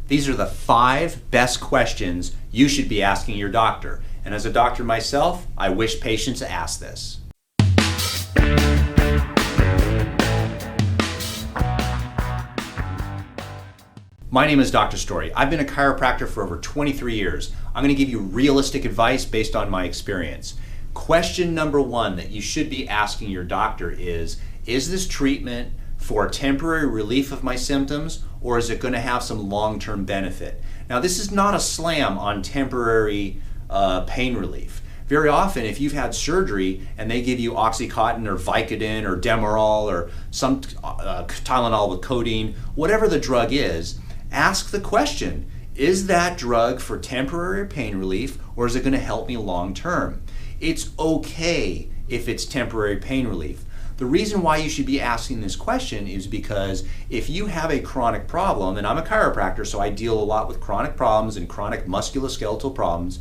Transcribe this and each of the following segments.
These are the 5 best questions you should be asking your doctor. And as a doctor myself, I wish patients ask this. My name is Dr. Story. I've been a chiropractor for over 23 years. I'm going to give you realistic advice based on my experience. Question number 1 that you should be asking your doctor is this treatment for temporary relief of my symptoms, or is it going to have some long-term benefit? Now, this is not a slam on temporary pain relief. Very often, if you've had surgery and they give you Oxycontin or Vicodin or Demerol or some Tylenol with codeine, whatever the drug is, ask the question, is that drug for temporary pain relief, or is it going to help me long term? It's okay if it's temporary pain relief. The reason why you should be asking this question is because if you have a chronic problem, and I'm a chiropractor, so I deal a lot with chronic problems and chronic musculoskeletal problems,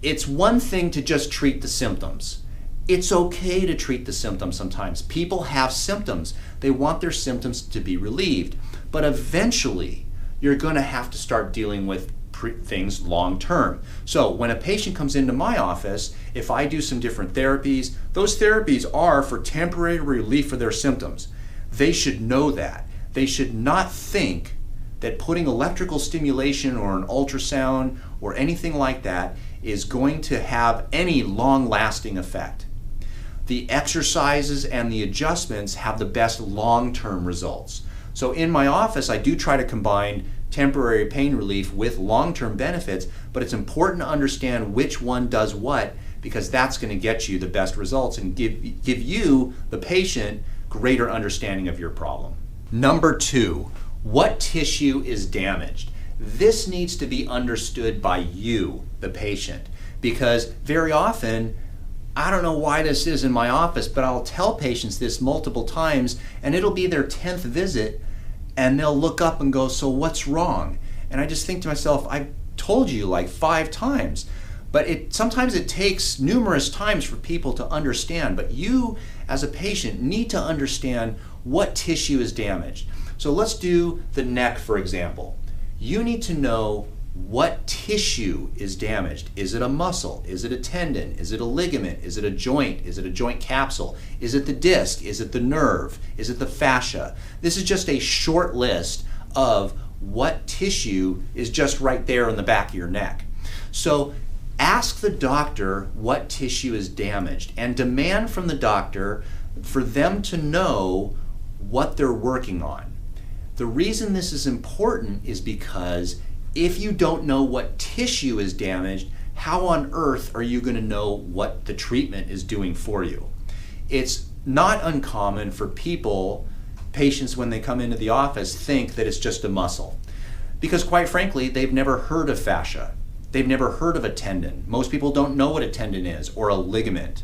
it's one thing to just treat the symptoms. It's okay to treat the symptoms sometimes. People have symptoms. They want their symptoms to be relieved. But eventually, you're going to have to start dealing with things long term. So when a patient comes into my office, if I do some different therapies, those therapies are for temporary relief for their symptoms. They should know that. They should not think that putting electrical stimulation or an ultrasound or anything like that is going to have any long-lasting effect. The exercises and the adjustments have the best long-term results. So in my office, I do try to combine temporary pain relief with long-term benefits, but it's important to understand which one does what, because that's going to get you the best results and give you, the patient, greater understanding of your problem. Number 2, what tissue is damaged? This needs to be understood by you, the patient, because very often, I don't know why this is in my office, but I'll tell patients this multiple times, and it'll be their 10th visit, and they'll look up and go, so what's wrong? And I just think to myself, I've told you like 5 times. But sometimes it takes numerous times for people to understand, but you as a patient need to understand what tissue is damaged. So let's do the neck, for example. You need to know what tissue is damaged. Is it a muscle? Is it a tendon? Is it a ligament? Is it a joint? Is it a joint capsule? Is it the disc? Is it the nerve? Is it the fascia? This is just a short list of what tissue is just right there in the back of your neck. So ask the doctor what tissue is damaged and demand from the doctor for them to know what they're working on. The reason this is important is because if you don't know what tissue is damaged, how on earth are you going to know what the treatment is doing for you? It's not uncommon for patients when they come into the office think that it's just a muscle. Because quite frankly, they've never heard of fascia. They've never heard of a tendon. Most people don't know what a tendon is or a ligament.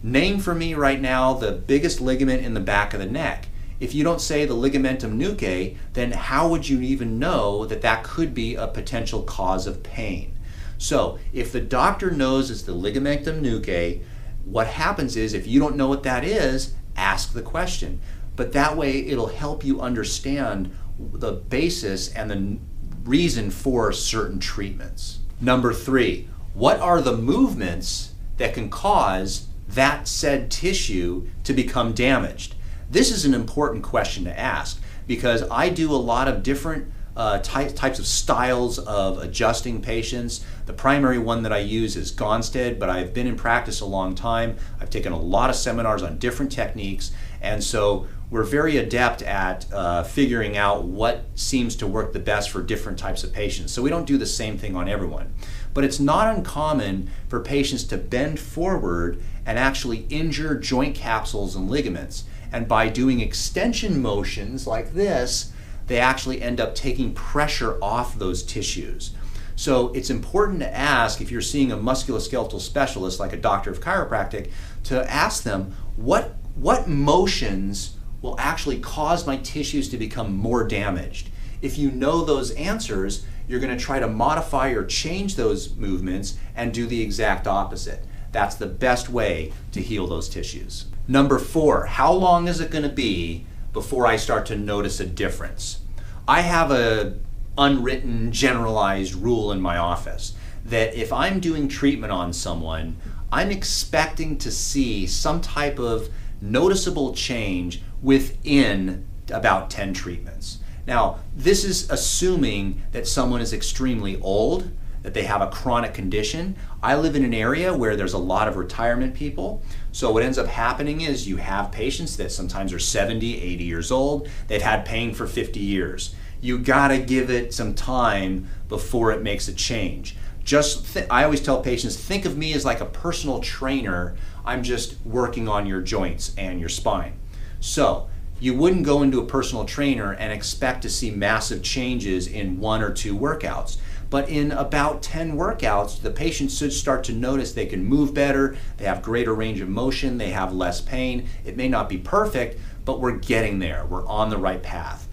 Name for me right now the biggest ligament in the back of the neck. If you don't say the ligamentum nuchae, then how would you even know that that could be a potential cause of pain? So if the doctor knows it's the ligamentum nuchae, what happens is if you don't know what that is, ask the question. But that way it'll help you understand the basis and the reason for certain treatments. Number 3, what are the movements that can cause that said tissue to become damaged? This is an important question to ask because I do a lot of different types of styles of adjusting patients. The primary one that I use is Gonstead, but I've been in practice a long time. I've taken a lot of seminars on different techniques, and so we're very adept at figuring out what seems to work the best for different types of patients. So we don't do the same thing on everyone. But it's not uncommon for patients to bend forward and actually injure joint capsules and ligaments. And by doing extension motions like this, they actually end up taking pressure off those tissues. So it's important to ask, if you're seeing a musculoskeletal specialist like a doctor of chiropractic, to ask them what motions will actually cause my tissues to become more damaged. If you know those answers, you're going to try to modify or change those movements and do the exact opposite. That's the best way to heal those tissues. Number 4, how long is it going to be before I start to notice a difference? I have a unwritten, generalized rule in my office that if I'm doing treatment on someone, I'm expecting to see some type of noticeable change within about 10 treatments. Now, this is assuming that someone is extremely old, that they have a chronic condition. I live in an area where there's a lot of retirement people. So what ends up happening is you have patients that sometimes are 70, 80 years old. They've had pain for 50 years. You gotta give it some time before it makes a change. I always tell patients, think of me as like a personal trainer. I'm just working on your joints and your spine. So you wouldn't go into a personal trainer and expect to see massive changes in 1 or 2 workouts. But in about 10 workouts, the patient should start to notice they can move better, they have greater range of motion, they have less pain. It may not be perfect, but we're getting there. We're on the right path.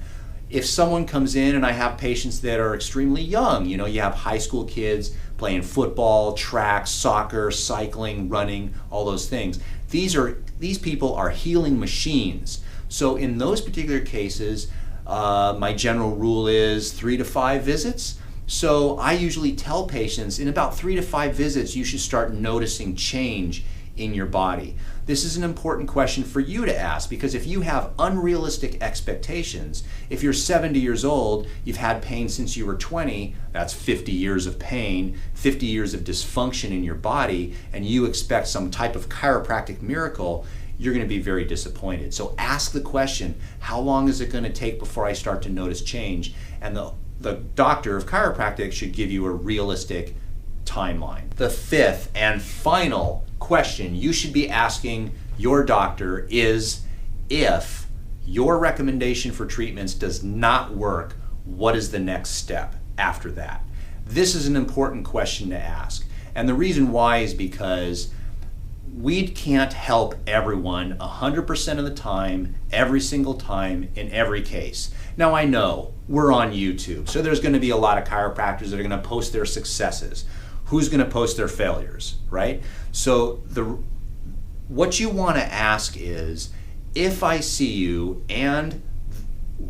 If someone comes in, and I have patients that are extremely young, you have high school kids playing football, track, soccer, cycling, running, all those things. These people are healing machines. So in those particular cases, my general rule is 3 to 5 visits. So I usually tell patients in about 3 to 5 visits, you should start noticing change in your body. This is an important question for you to ask, because if you have unrealistic expectations, if you're 70 years old, you've had pain since you were 20, that's 50 years of pain, 50 years of dysfunction in your body, and you expect some type of chiropractic miracle, you're going to be very disappointed. So ask the question, how long is it going to take before I start to notice change? And the doctor of chiropractic should give you a realistic timeline. The 5th and final question you should be asking your doctor is, if your recommendation for treatments does not work, what is the next step after that? This is an important question to ask. And the reason why is because we can't help everyone 100% of the time, every single time, in every case. Now I know we're on YouTube, so there's going to be a lot of chiropractors that are going to post their successes. Who's going to post their failures, right? So what you want to ask is, if I see you and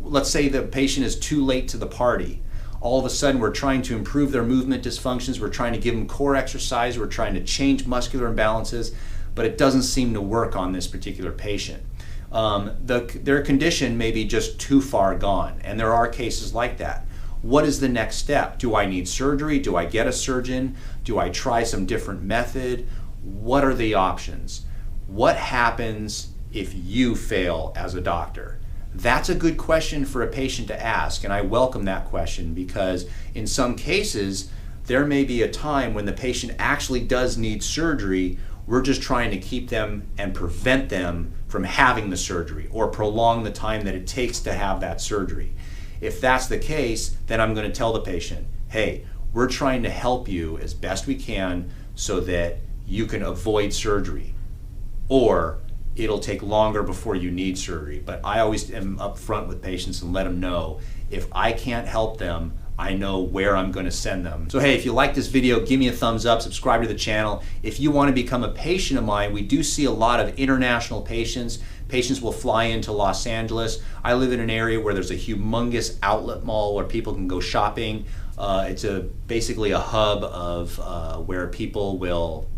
let's say the patient is too late to the party, all of a sudden we're trying to improve their movement dysfunctions, we're trying to give them core exercise, we're trying to change muscular imbalances, but it doesn't seem to work on this particular patient. Their condition may be just too far gone, and there are cases like that. What is the next step? Do I need surgery? Do I get a surgeon? Do I try some different method? What are the options? What happens if you fail as a doctor? That's a good question for a patient to ask, and I welcome that question, because in some cases there may be a time when the patient actually does need surgery. We're just trying to keep them and prevent them from having the surgery, or prolong the time that it takes to have that surgery. If that's the case, then I'm going to tell the patient, hey, we're trying to help you as best we can so that you can avoid surgery, or it'll take longer before you need surgery. But I always am upfront with patients and let them know, if I can't help them, I know where I'm going to send them. So hey, if you like this video, give me a thumbs up, subscribe to the channel. If you want to become a patient of mine, we do see a lot of international patients. Patients will fly into Los Angeles. I live in an area where there's a humongous outlet mall where people can go shopping. It's basically a hub of where people will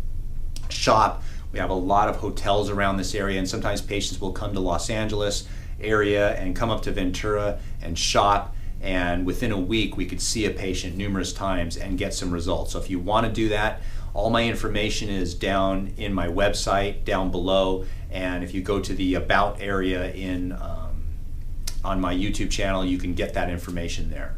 shop. We have a lot of hotels around this area, and sometimes patients will come to Los Angeles area and come up to Ventura and shop. And within a week, we could see a patient numerous times and get some results. So if you want to do that, all my information is down in my website, down below. And if you go to the About area on my YouTube channel, you can get that information there.